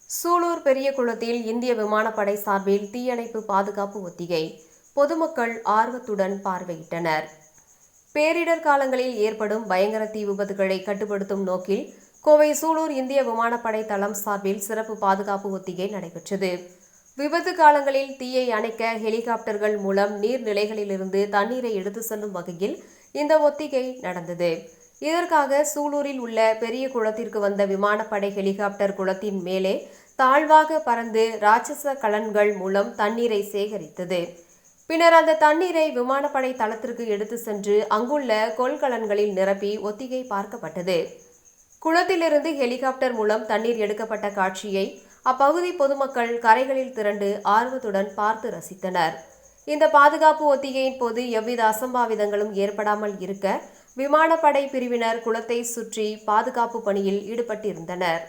சூலூர் பெரியகுளத்தில் இந்திய விமானப்படை சார்பில் தீயணைப்பு பாதுகாப்பு ஒத்திகை. பொதுமக்கள் ஆர்வத்துடன் பார்வையிட்டனர். பேரிடர் காலங்களில் ஏற்படும் பயங்கர தீ விபத்துகளை கட்டுப்படுத்தும் நோக்கில் கோவை சூலூர் இந்திய விமானப்படை தளம் சார்பில் சிறப்பு பாதுகாப்பு ஒத்திகை நடைபெற்றது. விபத்து காலங்களில் தீயை அணைக்க ஹெலிகாப்டர்கள் மூலம் நீர்நிலைகளிலிருந்து தண்ணீரை எடுத்து செல்லும் வகையில் இந்த ஒத்திகை நடந்தது. இதற்காக சூலூரில் உள்ள பெரிய குளத்திற்கு வந்த விமானப்படை ஹெலிகாப்டர் குளத்தின் மேலே தாழ்வாக பறந்து ராட்சச கலன்கள் மூலம் தண்ணீரை சேகரித்தது. பின்னர் அந்த தண்ணீரை விமானப்படை தளத்திற்கு எடுத்து சென்று அங்குள்ள கொள்கலன்களில் நிரப்பி ஒத்திகை பார்க்கப்பட்டது. குளத்திலிருந்து ஹெலிகாப்டர் மூலம் தண்ணீர் எடுக்கப்பட்ட காட்சியை அப்பகுதி பொதுமக்கள் கரைகளில் திரண்டு ஆர்வத்துடன் பார்த்து ரசித்தனர். இந்த பாதுகாப்பு ஒத்திகையின் போது எவ்வித அசம்பாவிதங்களும் ஏற்படாமல் இருக்க விமானப்படை பிரிவினர் குளத்தை சுற்றி பாதுகாப்பு பணியில் ஈடுபட்டிருந்தனர்.